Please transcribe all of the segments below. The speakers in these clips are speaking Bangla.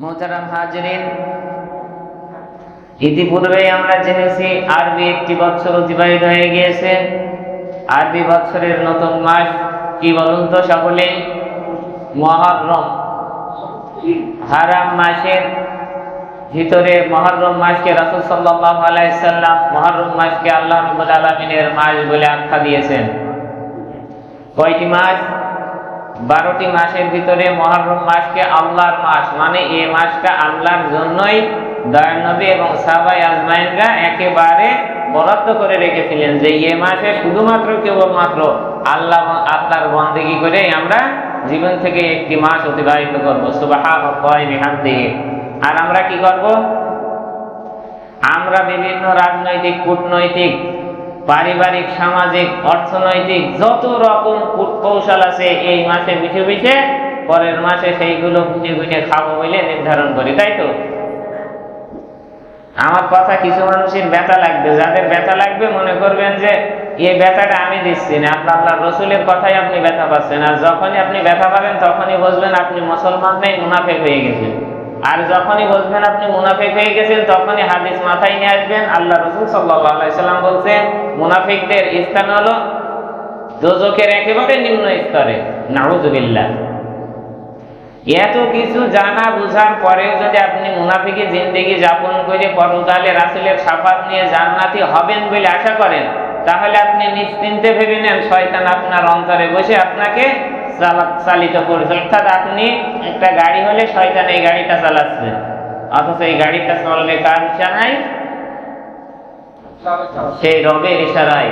মোহতারাম হাজিরিন, ইতিপূর্বে আমরা জেনেছি আরবি একটি বছর অতিবাহিত হয়ে গিয়েছে। আরবি বছরের নতুন মাস কি বলুন তো সকলে? মুহররম। হারাম মাসের ভিতরে মুহররম মাসকে রাসূল সাল্লাল্লাহু আলাইহি সাল্লাম মুহররম মাসকে আল্লাহ রাব্বুল আলামিনের মাস বলে আখ্যা দিয়েছেন। কয়টি মাস? 12টি মাসের ভিতরে মুহররম মাসকে আল্লাহর মাস, মানে এই মাসটা আল্লাহর জন্যই দয়ার নবী এবং সাহাবায়ে আজমাইনরা একেবারে বরাদ্দ করে রেখেছিলেন যে এই মাসে শুধুমাত্র কেবলমাত্র আল্লাহর বন্দেগী করে আমরা জীবন থেকে একটি মাস অতিবাহিত করব। সুবহানাল্লাহি ওয়া বিহামদিহি। আর আমরা কি করব? আমরা বিভিন্ন রাজনৈতিক, কূটনৈতিক, পারিবারিক, সামাজিক, অর্থনৈতিক যত রকম কৌশল আছে এই মাসে বিছে বিছে পরের মাসে সেইগুলো বুঝে বুঝে খাবো বলে নির্ধারণ করি, তাই তো? আমার কথা কিছু মানুষের ব্যথা লাগবে, যাদের ব্যথা লাগবে মনে করবেন যে এই ব্যথাটা আমি দিচ্ছি না, আল্লাহর রাসূলের কথাই আপনি ব্যথা পাচ্ছেন। আর যখনই আপনি ব্যথা পাবেন তখনই বুঝবেন আপনি মুসলমান নেই, মুনাফিক হয়ে গেছেন। আর যখনই বুঝবেন আপনি মুনাফিক হয়ে গেছেন তখনই হাদিস মাথায় নিয়ে আসবেন। আল্লাহ রাসূল সাল্লাল্লাহু আলাইহি সাল্লাম বলছেন মুনাফিকদের স্থান হলো দোজখের একেবারে নিম্ন স্তরে। নাউযুবিল্লাহ। এত কিছু জানা বুঝার পরেও যদি আপনি মুনাফিকি জিন্দেগি যাপন করে পরকালে রাসূলের শাফাত নিয়ে জান্নাতি হবেন বলে আশা করেন, তাহলে আপনি নিশ্চিন্তে ভেবে নেন শয়তান আপনার অন্তরে বসে আপনাকে চালিত করছে। অর্থাৎ আপনি একটা গাড়ি হলে শয়তান এই গাড়িটা চালাচ্ছে, অথচ এই গাড়িটা চলবে কার ইশারায়? সেই রবের ইশারায়,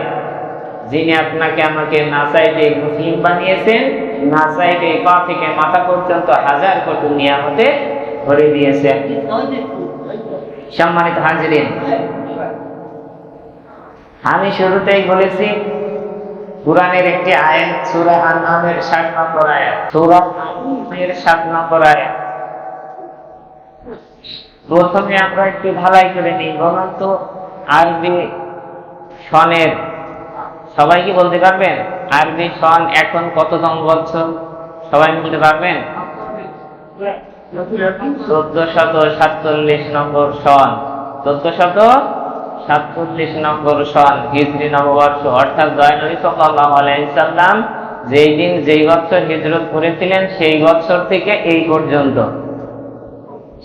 যিনি আপনাকে আমাকে না চাইতে মুসলিম বানিয়েছেন, না চাইতে পা থেকে মাথা পর্যন্ত হাজার কোটি নিয়ামতে ভরে দিয়েছেন। সম্মানিত হাজিরিন, আমি শুরুতেই বলেছি কুরআনের একটি আয়াত, সূরা আন-নামের 60 নম্বর আয়াত। সূরা আন-নামের 7 নম্বর আয়াত। প্রথমে আমরা একটু ঢালাই করে নিই। বলুন তো আরবি সনের সবাই কি বলতে পারবেন? আরবি সন এখন কততম বছর সবাই বলতে পারবেন? 1447 নম্বর সন। 1447 নম্বর সন হিজরি নববর্ষ। অর্থাৎ দয়ার নবী সাল্লাল্লাহু আলাইহি সাল্লাম যেই দিন যেই বছর হিজরত করেছিলেন সেই বছর থেকে এই পর্যন্ত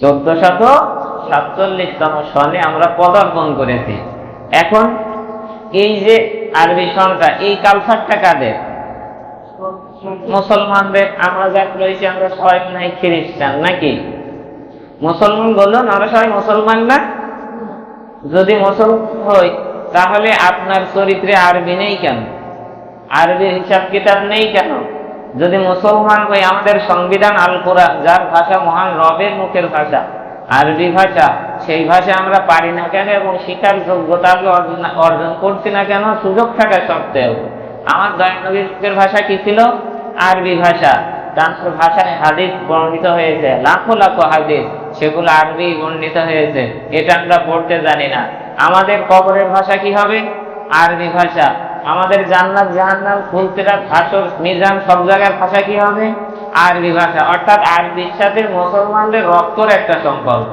1447তম সনে আমরা পদার্পণ করেছি। এখন এই যে আরবি সনটা, এই কালচারটা কাদের? মুসলমানদের। আমরা যা রয়েছি আমরা সবাই নাই খ্রিস্টান, নাকি? মুসলমান বলুন, আমরা সবাই মুসলমান না? যদি মুসলমান হই তাহলে আপনার চরিত্রে আরবি নেই কেন? আরবির হিসাব কিতাব নেই কেন? যদি মুসলমান হই, আমাদের সংবিধান আল কোরআন, যার ভাষা মহান রবের মুখের ভাষা, আরবি ভাষা, সেই ভাষা আমরা পারি না কেন এবং শিক্ষার যোগ্যতা অর্জন করছি না কেন সুযোগ থাকা সত্ত্বেও? আমার দয়ার নবীর মুখের ভাষা কি ছিল? আরবি ভাষা। তার ভাষায় হাদিস বর্ণিত হয়েছে, লাখো লাখো হাদিস, সেগুলো আরবি বর্ণিত হয়েছে। এটা আমরা পড়তে জানি না। আমাদের কবরের ভাষা কি হবে? আরবি ভাষা। আমাদের জান্নাত জাহান্নাম ফুলসিরাত হাসর মিজান সব জায়গার ভাষা কি হবে? আরবি ভাষা। অর্থাৎ আরবির সাথে মুসলমানদের রক্তর একটা সম্পর্ক,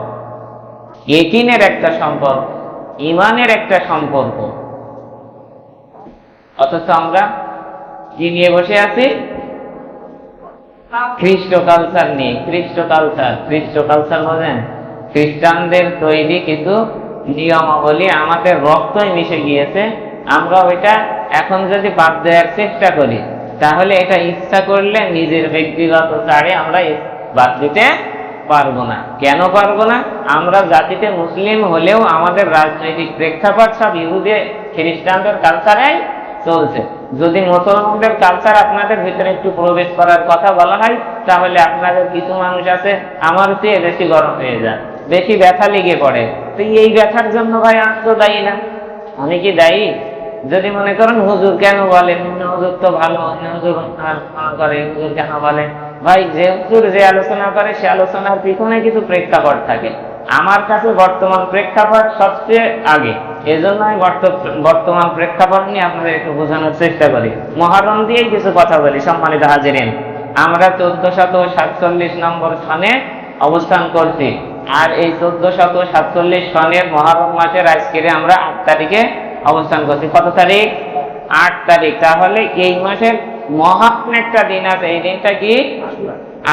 ইকিনের একটা সম্পর্ক, ইমানের একটা সম্পর্ক। অথচ আমরা কি নিয়ে বসে আছি? খ্রিস্ট কালচার নিয়ে। খ্রিস্ট কালচার বোঝেন? খ্রিস্টানদের তৈরি কিছু নিয়মাবলী আমাদের রক্তই মিশে গিয়েছে। আমরা ওইটা এখন যদি বাদ দেওয়ার চেষ্টা করি তাহলে এটা ইচ্ছা করলে নিজের ব্যক্তিগত চাড়ে আমরা বাদ দিতে পারবো না। কেন পারবো না? আমরা জাতিতে মুসলিম হলেও আমাদের রাজনৈতিক প্রেক্ষাপট সব ইহুদি খ্রিস্টানদের কালচারে চলছে। যদি মুসলমানদের কালচার আপনাদের ভিতরে একটু প্রবেশ করার কথা বলা হয় তাহলে আপনাদের কিছু মানুষ আছে আমার চেয়ে বেশি গরম হয়ে যায়, বেশি ব্যথা লেগে পড়ে। তো এই ব্যথার জন্য ভাই আমি তো দায়ী না। আমি কি দায়ী? যদি মনে করেন হুজুর কেন বলেন, হুজুর তো ভালো, হুজুর করে, হুজুর কেন বলেন? ভাই যে হুজুর যে আলোচনা করে সে আলোচনার পিছনে কিছু প্রেক্ষাপট থাকে। আমার কাছে বর্তমান প্রেক্ষাপট সবচেয়ে আগে, এজন্য আমি বর্তমান প্রেক্ষাপট নিয়ে আপনাদের একটু বোঝানোর চেষ্টা করি। মুহররম দিয়েই কিছু কথা বলি। সম্মানিত হাজিরিন, আমরা 1447 নম্বর সনে অবস্থান করছি। আর এই 1447 সনের মহরম মাসের আজকের আমরা 8 তারিখে অবস্থান করছি। কত তারিখ? 8 তারিখ। তাহলে এই মাসের মহান একটা দিন আছে, এই দিনটা কি?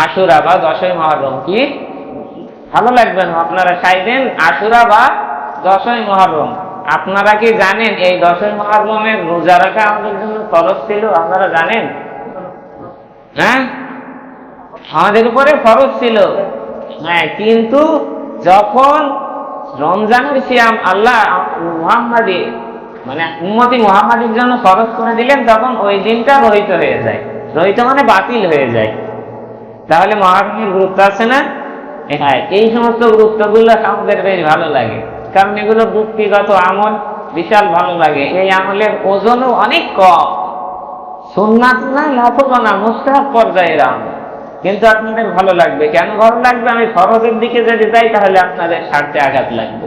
আশুরা বা 10ই মহরম। কি ভালো লাগবে না আপনারা সাইদেন আশুরা বা 10ই মহরম। আপনারা কি জানেন এই 10ই মহরমের রোজা রাখা আমাদের জন্য ফরজ ছিল? আপনারা জানেন? হ্যাঁ, আমাদের উপরে ফরজ ছিল। হ্যাঁ, কিন্তু যখন রমজানের সিয়াম আল্লাহ মুহাম্মাদি মানে উম্মতি মুহাম্মাদির জন্য ফরজ করে দিলেন, তখন ওই দিনটা রহিত হয়ে যায়। রহিত মানে বাতিল হয়ে যায়। তাহলে মহরমের গুরুত্ব আছে না? হ্যাঁ, এই সমস্ত গুরুত্বগুলো আমাদের বেশ ভালো লাগে, কারণ এগুলো ব্যক্তিগত আমল, বিশাল ভালো লাগে। এই আমলের ওজনও অনেক কম, সুন্নাত না, নফল না, মুস্তাহাব পর্যায়ের আমল। কিন্তু আপনাদের ভালো লাগবে। কেন ভালো লাগবে? আমি ফরজের দিকে যদি যাই তাহলে আপনাদের স্বার্থে আঘাত লাগবে।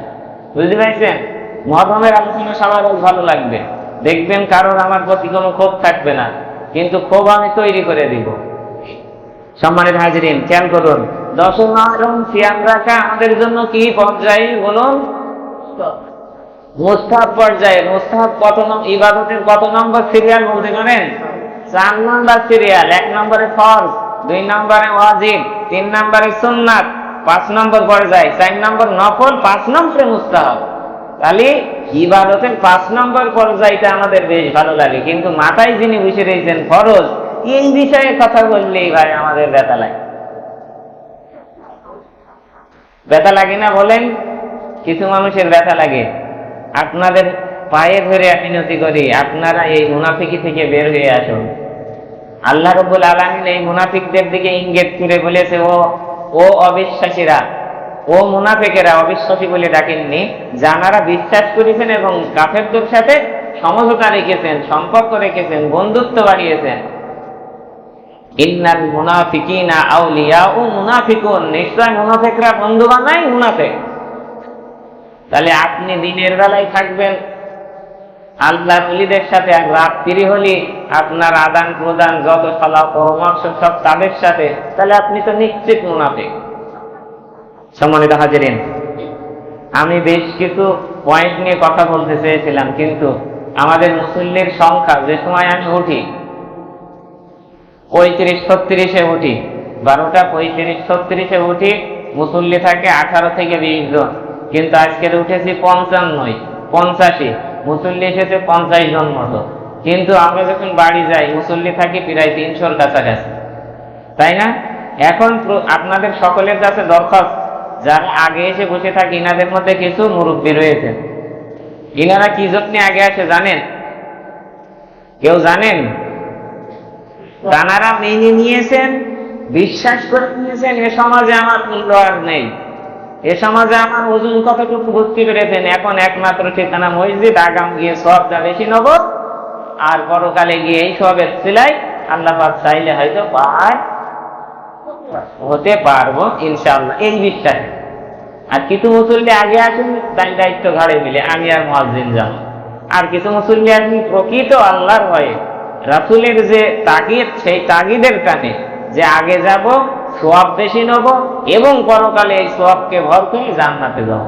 বুঝতে পারছেন? মহরমের আলোচনা সবার ভালো লাগবে, দেখবেন কারোর আমার প্রতি কোনো ক্ষোভ থাকবে না, কিন্তু ক্ষোভ আমি তৈরি করে দিব। সম্মানিত হাজিরিন, খেয়াল করুন, 10ই মুহররম সিয়াম রাখা আমাদের জন্য কি পর্যায়ে বলুন? মুস্তাহাব পর্যায়ে। মুস্তাহাব কত নম্বর ইবাদতের কত নম্বর সিরিয়াল বলতে পারেন? 4 নম্বর সিরিয়াল। 1 নম্বরে ফরজ, 2 নম্বরে ওয়াজিব, 3 নম্বরে সুন্নাত, 5 নম্বর পর্যায়ে, 4 নম্বর নফল, 5 নম্বরে মুস্তাহাব। তাহলে ইবাদতের 5 নম্বর পর্যায়টা আমাদের বেশ ভালো লাগে, কিন্তু মাথায় যিনি বসে রয়েছেন ফরজ, এই বিষয়ে কথা বললেই ভাই আমাদের ব্যথা লাগে। ব্যথা লাগে না বলেন? কিছু মানুষের ব্যথা লাগে। আপনাদের পায়ে ধরে মিনতি করি, আপনারা এই মুনাফিকি থেকে বের হয়ে আসুন। আল্লাহ রাব্বুল আলামিন এই মুনাফিকদের দিকে ইঙ্গিত করে বলেছে, ও অবিশ্বাসীরা, ও মুনাফিকেরা, অবিশ্বাসী বলে ডাকেননি, যারা বিশ্বাস করেছেন এবং কাফেরদের সাথে সমঝোতা রেখেছেন, সম্পর্ক রেখেছেন, বন্ধুত্ব বাড়িয়েছেন। ইন্নাল মুনাফিকিনা আউলিয়াউ মুনাফিকুন, নিশ্চয় মুনাফিকরা বন্ধু বানায় মুনাফিক। তাহলে আপনি দিনের বেলায় থাকবেন আল্লাহর ওলিদের সাথে, আর রাত্রি হলে আপনার আদান প্রদান যত সালাহ পরামর্শ সব তাদের সাথে, তাহলে আপনি তো নিশ্চিত মুনাফিক। সম্মানিত হাজিরিন, আমি বেশ কিছু পয়েন্ট নিয়ে কথা বলতে চেয়েছিলাম, কিন্তু আমাদের মুসল্লির সংখ্যা, যে সময় আমি উঠি 35-36-এ উঠি, 12টা 35-36-এ উঠি, মুসল্লি থাকে 18 থেকে 20 জন, কিন্তু আজকের উঠেছি 85, মুসল্লি এসেছে 50 জন মতো। কিন্তু আমরা যখন বাড়ি যাই মুসল্লি থাকি প্রায় 300-র কাছাকাছি, তাই না? এখন আপনাদের সকলের কাছে দরখাস্ত, যারা আগে এসে বসে থাকে ইনাদের মধ্যে কিছু মুরব্বী রয়েছে, ইনারা কি জন্য আগে আসে জানেন? কেউ জানেন? তানারা মেনে নিয়েছেন, বিশ্বাস করে নিয়েছেন, এ সমাজে আমার মূল্য আর নেই, এ সমাজে আমার ওজন কতটুকু বুঝতে পেরেছেন। এখন একমাত্র ঠিকানা মসজিদ, আগাম গিয়ে সওয়াবটা বেশি নেব, আর পরকালে গিয়ে এই সওয়াবের সিলাই আল্লাহ পাক চাইলে হয়তো পার হতে পারবো ইনশাআল্লাহ, এই বিশ্বাসে। আর কিছু মুসল্লি আগে আসেন দায়িত্ব ঘাড়ে মিলে, আমি আর মুয়াজ্জিন যাব। আর কিছু মুসল্লি আসেন প্রকৃত আল্লাহর ভয়ে, রাসূলের যে তাগিদ, সেই তাগিদের টানে, যে আগে যাব, সওয়াব বেশি নেব এবং পরকালে এই সওয়াবকে ভর করে জান্নাতে যাব।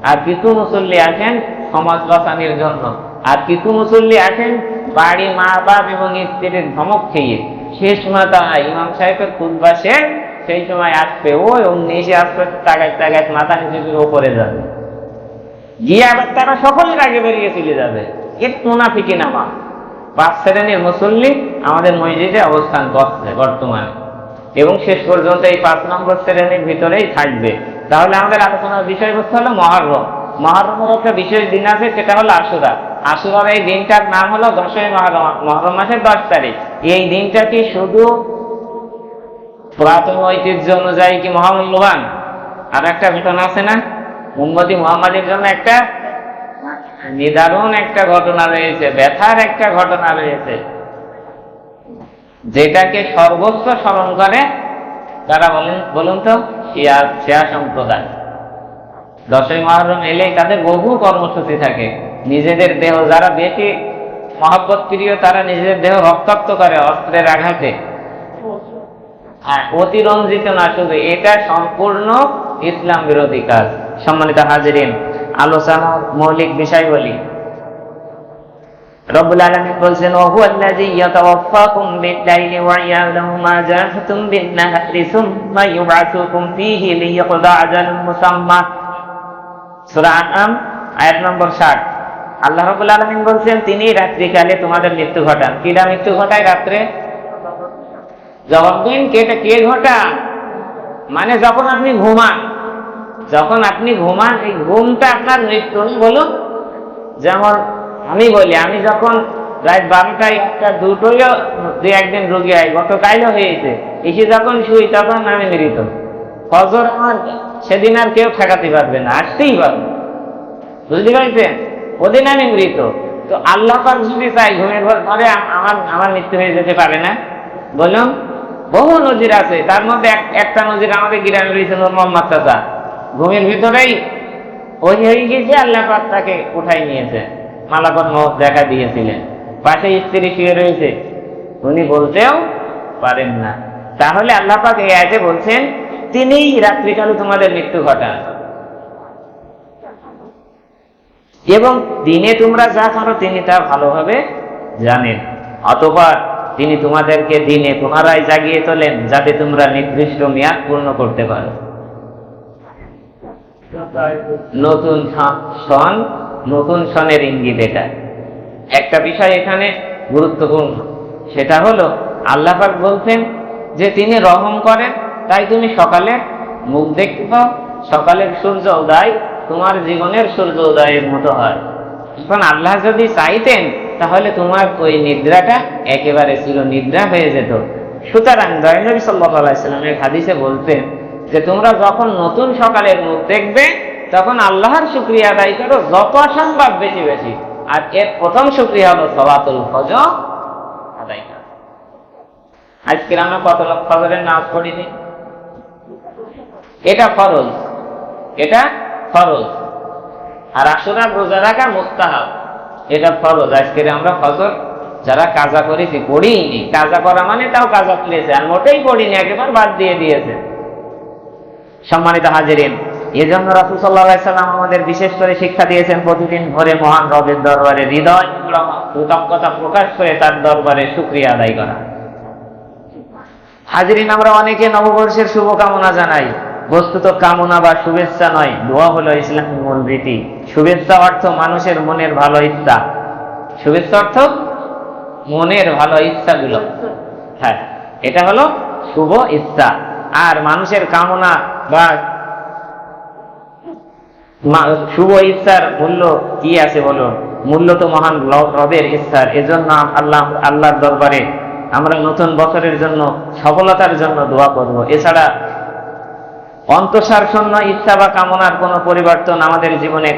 আর কিছু মুসল্লি আসেন সমাজ বাঁচানোর জন্য, আর কিছু মুসল্লি আসেন বাড়ি, মা বাপ এবং স্ত্রীর ধমক খেয়ে। শেষ মাথায় ইমাম সাহেবের খুতবা শেষ, সেই সময় আসবে ওই অমনি এসে আসবে, তাগায় মাথা নিচে করে ওপরে যাবে, গিয়ে আবার তারা সকলের আগে বেরিয়ে চলে যাবে। এর মুনাফিকি নামা 5 শ্রেণীর মুসল্লি আমাদের মসজিদে অবস্থান করছে বর্তমানে, এবং শেষ পর্যন্ত এই 5 নম্বর শ্রেণীর ভিতরেই থাকবে। তাহলে আমাদের আলোচনার বিষয়বস্তু হলো মহরম। মহরমের একটা বিশেষ দিন আছে, সেটা হলো আশুরা। আশুরার এই দিনটার নাম হলো 10ই মহরম, মহরম মাসের 10 তারিখ। এই দিনটা কি শুধু পুরাতন ঐতিহ্য অনুযায়ী কি মহামূল্যবান? আর একটা ঘটনা আছে না, উম্মতি মুহাম্মাদের জন্য একটা নিদারুণ একটা ঘটনা রয়েছে, ব্যথার একটা ঘটনা রয়েছে, যেটাকে সর্বোচ্চ স্মরণ করে তারা বলুন তো, শিয়া সম্প্রদায়। 10ই মুহররম এলেই তাদের বহু কর্মসূচি থাকে। নিজেদের দেহ, যারা বেশি মহব্বত প্রিয়, তারা নিজেদের দেহ রক্তাক্ত করে অস্ত্রের আঘাতে। হ্যাঁ, অতিরঞ্জিত না শুধু, এটা সম্পূর্ণ ইসলাম বিরোধী কাজ। সম্মানিত হাজিরিন, আলোচনার মৌলিক বিষয় বলি। রব্বুল আলামিন বলছেন, ওয়াহুয়াল্লাযী ইয়াতাওয়াফফাকুম বিল-লাইলি ওয়া ইয়ালামু মা জারাহতুম বিন-নাহারি সুম্মা ইউবআসুকুম ফীহি লিয়াকযা আজালুন মুসাম্মা। সূরা আনআম আয়াত নম্বর 60। আল্লাহ রাব্বুল আলামিন বলছেন, তিনি রাত্রিকালে তোমাদের মৃত্যু ঘটান। কিরা মৃত্যু ঘটায় রাত্রে? জবাব দিন, কে ঘটান? মানে যখন আপনি ঘুমান, এই ঘুমটা আপনার মৃত্যু। বলুন, যেমন আমি বলি, আমি যখন রাত 12টায় 1টা 2টোয় দুই একদিন রোগী হয়, গতকালও হয়েছে, এসে যখন শুই তখন আমি মৃত। ফজর আমার সেদিন আর কেউ ঠেকাতে পারবে না, আসতেই পারবে, বুঝতে পারছেন? ওদিন আমি মৃত। তো আল্লাহ পাক যদি চাই ঘুমের পরে আমার মৃত্যু হয়ে যেতে পারে না? বলুন, বহু নজির আছে। তার মধ্যে একটা নজির আমাদের গ্রামে রয়েছে, নূর মোহাম্মদ চাচা ঘুমের ভিতরেই ওই হয়ে গিয়েছে, আল্লাহ পাক তাকে উঠাই নিয়েছে, মালাকুল মউত দেখা দিয়েছিলেন। পাশে স্ত্রী শুয়ে রয়েছে, উনি বলতেও পারেন না। তাহলে আল্লাহ পাক এই আয়াতে বলছেন, তিনিই রাত্রিকালে তোমাদের মৃত্যু ঘটান, এবং দিনে তোমরা যা করো তিনি তা ভালোভাবে জানেন। অতঃপর তিনি তোমাদেরকে দিনে পুনরায় জাগিয়ে তোলেন, যাতে তোমরা নির্দিষ্ট মেয়াদ পূর্ণ করতে পারো। নতুন সনের ইঙ্গিত। এটা একটা বিষয় এখানে গুরুত্বপূর্ণ, সেটা হলো আল্লাহ পাক বলছেন যে তিনি রহম করেন, তাই তুমি সকালে মুখ দেখতে পাও। সকালের সূর্য উদয় তোমার জীবনের সূর্য উদয়ের মতো হয়। এখন আল্লাহ যদি চাইতেন তাহলে তোমার ওই নিদ্রাটা একেবারে চির নিদ্রা হয়ে যেত। সুতরাং দয়াল নবী সাল্লাল্লাহু আলাইহি সাল্লামের হাদিসে বলতেন যে তোমরা যখন নতুন সকালের মুখ দেখবে তখন আল্লাহর শুকরিয়া আদায় করো যত সম্ভব বেশি বেশি। আর এর প্রথম শুকরিয়া হলো সালাতুল ফজর আদায় করা। আজকে আমরা কত লোক ফজরের নামাজ পড়িনি? এটা ফরজ, আর আশুরার রোজা রাখা মুস্তাহাব, এটা ফরজ। আজকে আমরা ফজর যারা কাজা করেছি, পড়িনি, কাজা করা মানে তাও কাজা করেছে, আর মোটেই পড়িনি, একেবারে বাদ দিয়ে দিয়েছে। সম্মানিত হাজিরিন, এজন্য রাসূল সাল্লাল্লাহু আলাইহি সাল্লাম আমাদের বিশেষ করে শিক্ষা দিয়েছেন, প্রতিদিন ভোরে মহান রবের দরবারে হৃদয় কৃতজ্ঞতা প্রকাশ করে তার দরবারে শুকরিয়া আদায় করা। হাজিরিন, আমরা অনেকে নববর্ষের শুভকামনা জানাই। বস্তুত কামনা বা শুভেচ্ছা নয়, দোয়া হলো ইসলামের মূল রীতি। শুভেচ্ছা অর্থ মানুষের মনের ভালো ইচ্ছা, শুভেচ্ছা অর্থ মনের ভালো ইচ্ছাগুলো, হ্যাঁ, এটা হলো শুভ ইচ্ছা। আর মানুষের কামনা বা শুভ ইচ্ছার মূল্য কি আছে বলো? মূল্য তো মহান রবের ইচ্ছার। এজন্য আল্লাহর দরবারে আমরা নতুন বছরের জন্য সফলতার জন্য দোয়া করব। এছাড়া অন্তঃসার শূন্য ইচ্ছা বা কামনার কোনো পরিবর্তন আমাদের জীবনে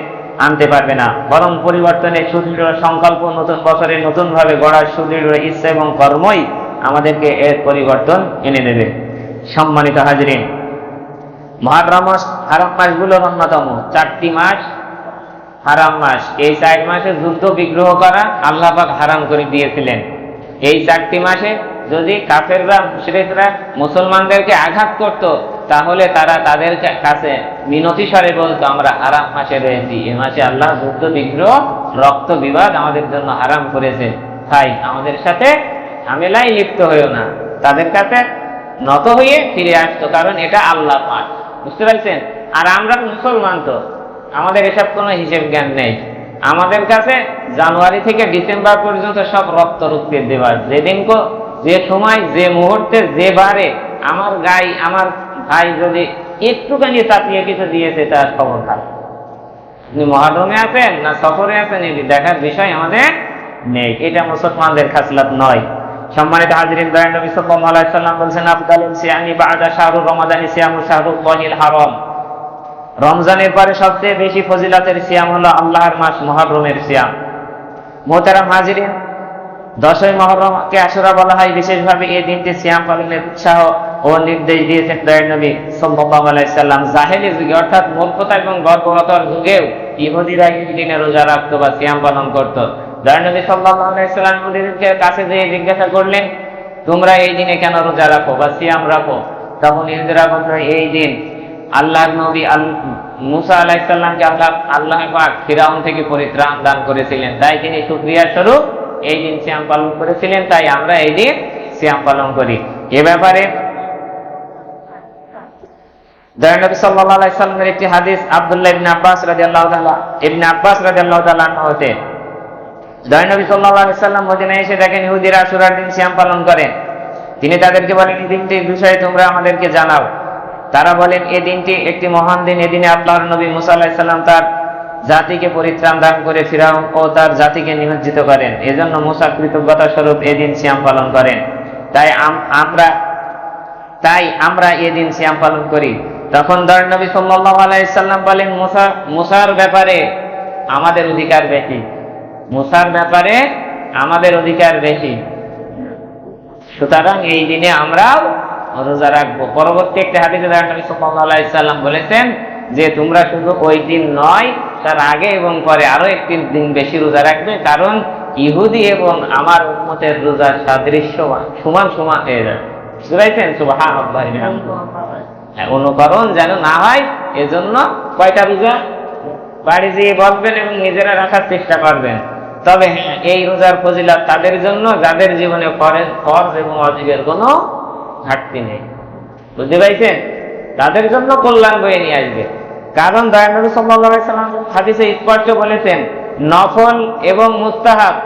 আনতে পারবে না, বরং পরিবর্তনের সুদৃঢ় সংকল্প, নতুন বছরে নতুন ভাবে গড়ার সুদৃঢ় ইচ্ছা এবং কর্মই আমাদেরকে এর পরিবর্তন এনে দেবে। সম্মানিত হাজরিন, মুহররম মাস হারাম মাসগুলোর অন্যতম। 4টি মাস হারাম মাস। এই 4 মাসে যুদ্ধ বিগ্রহ করা আল্লাহ পাক হারাম করে দিয়েছিলেন। এই 4টি মাসে যদি কাফেররা মুশরিকরা মুসলমানদেরকে আঘাত করত, তাহলে তারা তাদের কাছে মিনতি স্বরে বলতো, আমরা হারাম মাসে রয়েছি, এ মাসে আল্লাহ যুদ্ধ বিগ্রহ রক্ত বিবাদ আমাদের জন্য হারাম করেছে, তাই আমাদের সাথে ঝামেলায় লিপ্ত হইও না। তাদের কাছে নত হয়ে ফিরে আসতো, কারণ এটা আল্লাহ পাক, বুঝতে পারছেন? আর আমরা মুসলমান, তো আমাদের এসব কোনো হিসেব জ্ঞান নেই। আমাদের কাছে জানুয়ারি থেকে ডিসেম্বর পর্যন্ত সব রক্ত রক্তের দিবস। যে সময়, যে মুহূর্তে, যে বারে আমার গায়ে আমার ভাই যদি একটুখানি চাপিয়ে কিছু দিয়েছে, তার খবর খারাপ। আপনি মুহররমে আছেন না সফরে আছেন, এটি দেখার বিষয় আমাদের নেই। এটা মুসলমানদের খাসলাত নয়। সম্মানিত হাজিরিন, দয়াল নবী সাল্লাল্লাহু আলাইহি সাল্লাম বলেছেন, আফদালুস সিয়ামি বা'দা শাহরুর রমাদানি সিয়ামু শাহরুল্লাহিল হারাম। রমজানের পরে সবচেয়ে বেশি ফজিলতের সিয়াম হলো আল্লাহর মাস মুহররমের সিয়াম। মুহতারাম হাজিরিন, 10ই মুহররমকে আশুরা বলা হয়। বিশেষভাবে এই দিনটি সিয়াম পালনের উৎসাহ ও নির্দেশ দিয়েছেন দয়াল নবী সাল্লাল্লাহু আলাইহি সাল্লাম। জাহেলি যুগে, অর্থাৎ মূর্খতা এবং গর্বহতর যুগেও ইহুদিরা এই দিনে রোজা রাখতো বা সিয়াম পালন করত। দয়াল নবী সাল্লাল্লাহু আলাইহি সাল্লাম ইহুদিদের কাছে যেয়ে জিজ্ঞাসা করলেন, তোমরা এই দিনে কেন রোজা রাখো বা সিয়াম রাখো? তখন ইহুদিরা বলল, এই দিন আল্লাহর নবী মুসা আলাইহিস সালামকে আল্লাহ পাক ফিরাউন থেকে পরিত্রাণ দান করেছিলেন, তাই তিনি শুকরিয়া স্বরূপ এই দিন সিয়াম পালন করেছিলেন, তাই আমরা এই দিন সিয়াম পালন করি। এ ব্যাপারে দয়ানবী নবী সাল্লাল্লাহু আলাইহি সাল্লামের একটি হাদিস আব্দুল্লাহ ইবনে আব্বাস রাদিয়াল্লাহু তাআলা হতে, দয়ানবী নবী সাল্লাল্লাহু আলাইহি সাল্লাম মদিনায় এসে দেখেন ইহুদিরা আশুরার দিন সিয়াম পালন করেন। তিনি তাদেরকে বলেন, এই দিনটির বিষয়ে তোমরা আমাদেরকে জানাও। তারা বলেন, এই দিনটি একটি মহান দিন, এদিনে আল্লাহর নবী মুসা আলাইহিস সালাম তার জাতিকে পরিত্রাণ দান করে ফিরাউন ও তার জাতিকে নিমজ্জিত করেন। এজন্য মুসা কৃতজ্ঞতা স্বরূপ এই দিন সিয়াম পালন করেন, তাই আমরা এই দিন সিয়াম পালন করি। তখন দয়ানবী নবী সাল্লাল্লাহু আলাইহি সাল্লাম বলেন, মুসার ব্যাপারে আমাদের অধিকার বেশি, মুসার ব্যাপারে আমাদের অধিকার বেশি, সুতরাং এই দিনে আমরাও রোজা রাখবো। পরবর্তী একটা হাদিসে দয়ানবী নবী সাল্লাল্লাহু আলাইহি সাল্লাম বলেছেন যে তোমরা শুধু ওই দিন নয়, তার আগে এবং পরে আরো একটি দিন বেশি রোজা রাখবে, কারণ ইহুদি এবং আমার উম্মতের রোজার সাদৃশ্য সমান সমান হয়ে যাবে। বুঝতে পারছেন? সুবহানাল্লাহ। অনুকরণ যেন না হয়, এজন্য কয়টা রোজা বাড়ি যেয়ে বলবেন এবং নিজেরা রাখার চেষ্টা করবেন। তবে হ্যাঁ, এই রোজার ফজিলত তাদের জন্য যাদের জীবনে ফরজ এবং ওয়াজিবের কোনো ঘাটতি নেই। বুঝতে পারছেন? তাদের জন্য কল্যাণ বয়ে নিয়ে আসবে। কারণ দয়ানবী নবী সাল্লাল্লাহু আলাইহি সাল্লাম হাদিসে স্পষ্ট বলেছেন, নফল এবং মুস্তাহাব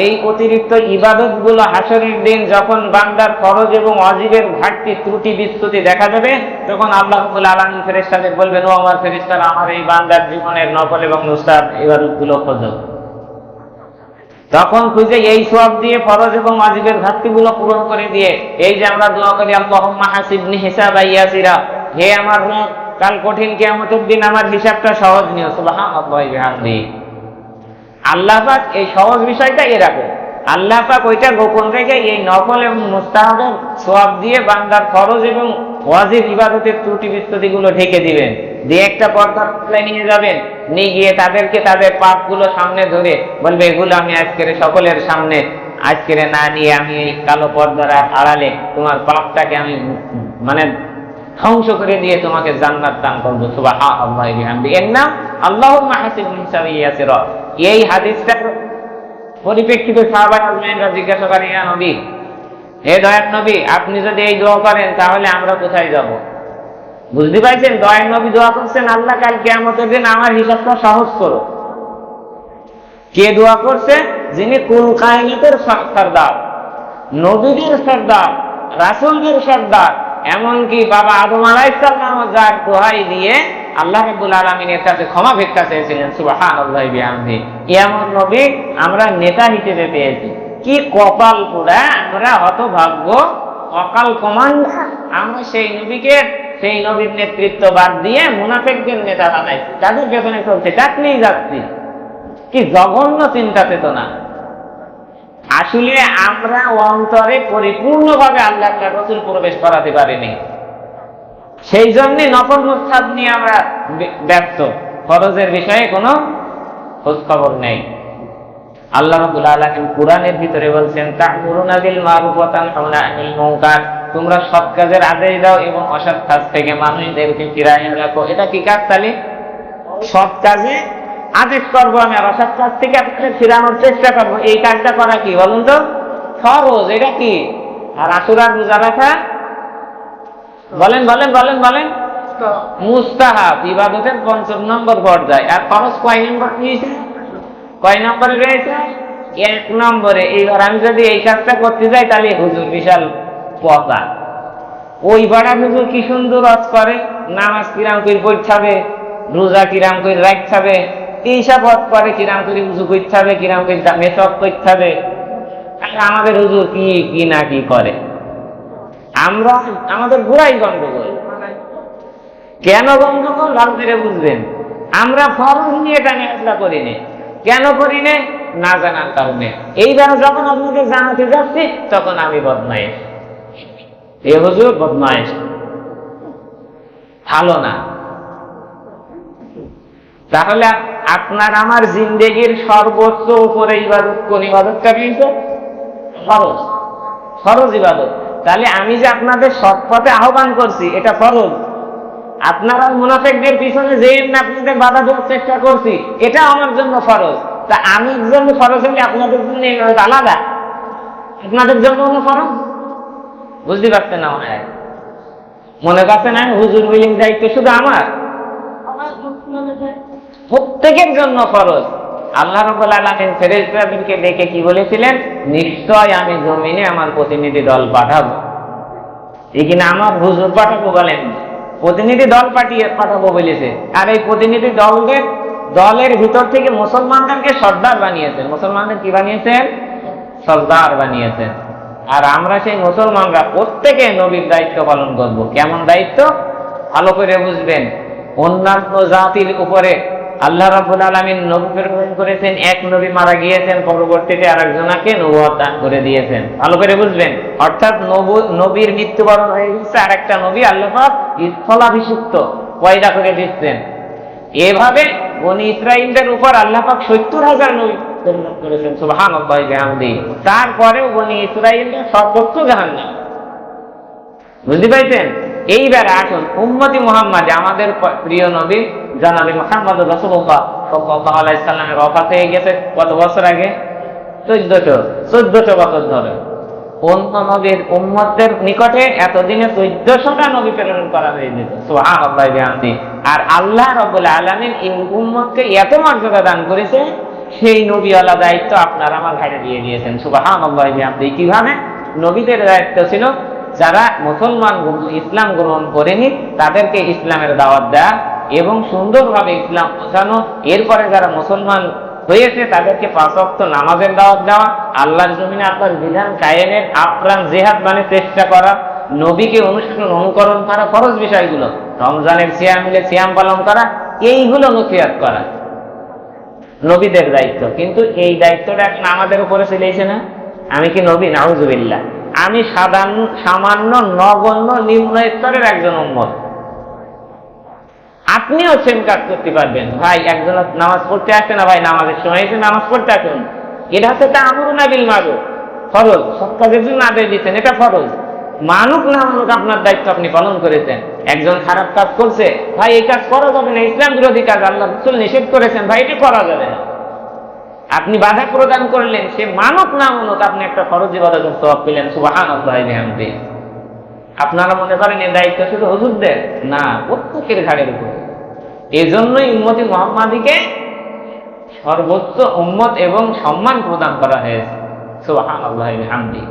এই অতিরিক্ত ইবাদতগুলো হাসরের দিন যখন বান্দার ফরজ এবং ওয়াজিবের ঘাটতি ত্রুটি বিচ্যুতি দেখা যাবে, তখন আল্লাহ রাব্বুল আলামিন ফেরেশতাদের বলবেন, ও আমার ফেরেশতারা, আমার এই বান্দার জীবনের নফল এবং মুস্তাহাব ইবাদতগুলো খোঁজো। তখন খুঁজে এই সওয়াব দিয়ে ফরজ এবং ওয়াজিবের ঘাটতিগুলো পূরণ করে দিয়ে এই যে আমরা দোয়া করি, আল্লাহুম্মা হাসিবনি হিসাবান ইয়াসিরা, হে আমার রব, কাল কঠিন কিয়ামতের দিন আমার হিসাবটা সহজ নিও। সুবহানাল্লাহি বিহামদিহি। আল্লাহ পাক এই সহজ বিষয়টা রাখে, আল্লাহ পাক ওইটা গোপন রেখে এই নফল এবং মুস্তাহাবের সওয়াব দিয়ে বান্দার ফরজ এবং ওয়াজিব ইবাদতের ত্রুটি বিচ্যুতিগুলো ঢেকে দিবেন, দিয়ে একটা পর্দার নিয়ে যাবেন, নিয়ে গিয়ে তাদেরকে তাদের পাপগুলো সামনে ধরে বলবে, এগুলো আমি আজকের সকলের সামনে আজকের না নিয়ে আমি এই কালো পর্দার আড়ালে তোমার পাপটাকে আমি ধ্বংস করে দিয়ে তোমাকে জান্নাত দান করবো। সুবহানাল্লাহি বিহামদিহি। এর নাম আল্লাহুম্মা হাসিবনি হিসাবান ইয়াসিরা। এই হাদিসটার পরিপ্রেক্ষিতে সাহাবায়ে আজমাইনরা জিজ্ঞাসা করেন, ইয়া নবী, হে দয়ার নবী, আপনি যদি এই দোয়া করেন তাহলে আমরা কোথায় যাব? বুঝতে পারছেন? দয়ার নবী দোয়া করছেন, আল্লাহ কাল কিয়ামতের দিন আমার হিসাবটা সহজ করো। কে দোয়া করছে? যিনি কুল কায়নাতের সরদার, নবীদের সরদার, রাসূলদের সরদার, এমনকি বাবা আদম আলাইহিস সালাম যার দোহাই দিয়ে আল্লাহ রাব্বুল আলামিনের কাছে ক্ষমা ভিক্ষা চেয়েছিলেন। সুবহানাল্লাহি বিহামদিহি। এমন নবী আমরা নেতা হিসেবে পেয়েছি। কি কপাল পোড়া আমরা, হতভাগ্য, অকাল কমান্ডার। আমরা সেই নবীকে, সেই নবীর নেতৃত্ব বাদ দিয়ে মুনাফিকদের নেতা বানাইছি, তাদের পেছনে চলছে, চাকরিই যাচ্ছি। কি জঘন্য চিন্তা চেতনা! আসলে আমরা অন্তরে পরিপূর্ণভাবে আল্লাহ রাসূল প্রবেশ করাতে পারিনি, সেই জন্য নফল মুস্তাহাব নিয়ে আমরা ব্যস্ত, ফরজের বিষয়ে কোনো খোঁজ খবর নেই। আল্লাহ রাব্বুল আলামিন কুরআনের ভিতরে বলছেন, তা'মুরুনা বিল মারুফ ওয়া তানহাউনা আনিল মুনকার, তোমরা সৎ কাজের আদেশ দাও এবং অসৎ কাজ থেকে মানুষদেরকে ফিরাইয়া রাখো। এটা কি কাজ? তাহলে সৎ কাজে আদেশ করবো আমি, আর অসৎ কাজ থেকে আপনাকে ফিরানোর চেষ্টা করবো। এই কাজটা করা কি বলুন তো? ফরজ। এটা কি? আর আশুরার রোজা রাখা বলেন বলেন বলেন বলেন মুস্তাহাব, ইবাদতের ৫ম নম্বর পর্যায়ে। আর ফরজ কয় নম্বর নিয়েছে? কয় নম্বরে রয়েছে? ১ নম্বরে। এইবার আমি যদি এই কাজটা করতে যাই তাহলে হুজুর বিশাল পচা, ওই বাড়া হুজুর কি সুন্দর ওয়াজ করে, নামাজ কিরাম করে পড়তে হবে, রোজা কিরাম করে রাখতে হবে, এইসব ওয়াজ করে, কিরাম করে উজু করতে হবে, কিরাম করে মেকআপ করতে হবে। আমাদের হুজুর কি কি না কি করে। আমরা আমাদের ঘোরাই গন্ডগোল। কেন গন্ডগোল? ভালো করে বুঝবেন। আমরা ফরজ নিয়ে টানাটা করিনি। কেন করিনি? না জানার কারণে। এইবার যখন আপনাকে জানাতে যাচ্ছি তখন আমি বদমাইশ, এ হুজুর বদমাইশ, ভালো না। তাহলে আপনার আমার জিন্দেগির সর্বোচ্চ উপরে ইবাদত কোন ইবাদতটা রয়েছে? ফরজ। ফরজ ইবাদত। তাহলে আমি যে আপনাদের সৎ পথে আহ্বান করছি এটা ফরজ। আপনারা মুনাফিকদের পিছনে যে আপনাদের বাধা দেওয়ার চেষ্টা করছি এটা আমার জন্য ফরজ। তা আমি জন্য ফরজ হলে আপনাদের জন্য আলাদা, আপনাদের জন্য কোনো ফরজ? বুঝতে পারছেন না? মনে করছে না হুজুর বিলিং দায়িত্ব শুধু আমার? প্রত্যেকের জন্য ফরজ। আল্লাহ রাব্বুল আলামিন ফেরেশতাদেরকে ডেকে কি বলেছিলেন? নিশ্চয় আমি জমিনে আমার প্রতিনিধি দল পাঠাবো। এখানে আমার হুজুর পাঠাবো বলেন, প্রতিনিধি দল পাঠাবো বলেছে। আর এই প্রতিনিধি দলের ভিতর থেকে মুসলমানদেরকে সর্দার বানিয়েছেন। মুসলমানদের কি বানিয়েছেন? সর্দার বানিয়েছেন। আর আমরা সেই মুসলমানরা প্রত্যেকে নবীর দায়িত্ব পালন করব। কেমন দায়িত্ব? ভালো করে বুঝবেন। অন্যান্য জাতির উপরে আল্লাহ রাব্বুল আলামিন নবী প্রেরণ করেছেন, এক নবী মারা গিয়েছেন, পরবর্তীতে আরেকজনকে নবুয়ত দান করে দিয়েছেন। ভালো করে বুঝবেন। অর্থাৎ নবীর মৃত্যুবরণ হয়ে গেছে, আরেকটা নবী আল্লাহ পাক স্থলাভিষিক্ত পয়দা করে দিচ্ছেন। এভাবে বনি ইসরাইলদের উপর আল্লাহ পাক ৭০,০০০ নবী প্রেরণ করেছেন। সুবহানাল্লাহি ওয়া বিহামদিহি। তারপরেও বনি ইসরাইলদের সর্বোচ্চ জাহান্নাম। বুঝতে পাইছেন? এইবার আসুন উম্মতি মুহাম্মাদে আমাদের প্রিয় নবী জনাবে মুহাম্মদ রাসূলুল্লাহ সাল্লাল্লাহু আলাইহি সাল্লামের ওফাত হয়ে গেছে কত বছর আগে? ১৪০০ বছর ধরে। অন্য নবীর উম্মতদের নিকটে এতদিনে ১৪০০টা নবী প্রেরণ করা হয়েছে। সুবহানাল্লাহি ওয়া বিহামদিহি। আর আল্লাহ রাব্বুল আলামিন এই উম্মতকে এত মর্যাদা দান করেছে, সেই নবীওয়ালা দায়িত্ব আপনার আমার ঘাড়ে দিয়ে দিয়েছেন। সুবহানাল্লাহি ওয়া বিহামদিহি। কিভাবে? নবীদের দায়িত্ব ছিল যারা মুসলমান ইসলাম গ্রহণ করেনি তাদেরকে ইসলামের দাওয়াত দেয়া এবং সুন্দরভাবে ইসলাম বোঝানো। এরপরে যারা মুসলমান হয়েছে তাদেরকে ৫ ওয়াক্ত নামাজের দাওয়াত দেওয়া, আল্লাহর জমিনে আল্লাহর বিধান কায়েমের আপ্রাণ জিহাদ মানে চেষ্টা করা, নবীকে অনুকরণ করা, ফরজ বিষয়গুলো, রমজানের সিয়াম মিলে সিয়াম পালন করা, এইগুলো নসিহত করা নবীদের দায়িত্ব। কিন্তু এই দায়িত্বটা এখন আমাদের উপরে চলে এসে না? আমি কি নবী? নাউযুবিল্লাহ। আমি সামান্য নগণ্য নিম্ন স্তরের একজন উম্মত। আপনিও সেম কাজ করতে পারবেন। ভাই একজন নামাজ পড়তে আসে না, ভাই নামাজের সময় এসে নামাজ পড়তে আসুন, এটা হচ্ছে তা'মুরুনা বিল মারুফ, ফরজ। সৎ কাজের জন্য আদেশ দিচ্ছেন, এটা ফরজ। মানুক না মানুক আপনার দায়িত্ব আপনি পালন করেছেন। একজন খারাপ কাজ করছে, ভাই এই কাজ করা যাবে না, ইসলাম বিরোধী কাজ, আল্লাহ রাসূল নিষেধ করেছেন, ভাই এটা করা যাবে না। আপনি বাধা প্রদান করলেন, সে মানুক না মানুক আপনি একটা ফরজ ইবাদতের সওয়াব পেলেন। সুবহানাল্লাহি ওয়া বিহামদিহি। আপনারা মনে করেন এই দায়িত্ব শুধু হুজুরদের? না, প্রত্যেকের ঘাড়ের উপর। এজন্যই উম্মতি মুহাম্মাদীকে সর্বোচ্চ উম্মত এবং সম্মান প্রদান করা হয়েছে। সুবহানাল্লাহি ওয়া বিহামদিহি।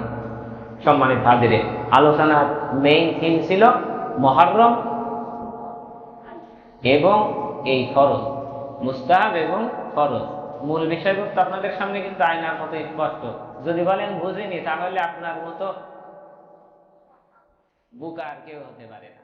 সম্মানিত হাজিরিন, আলোচনার মেইন থিম ছিল মুহররম এবং এই ফরজ, মুস্তাহাব এবং ফরজ। মূল বিষয়বস্তু আপনাদের সামনে কিন্তু আয়নার মতো স্পষ্ট। যদি বলেন বুঝিনি, তাহলে আপনার মতো বোকা আর কেউ হতে পারে না।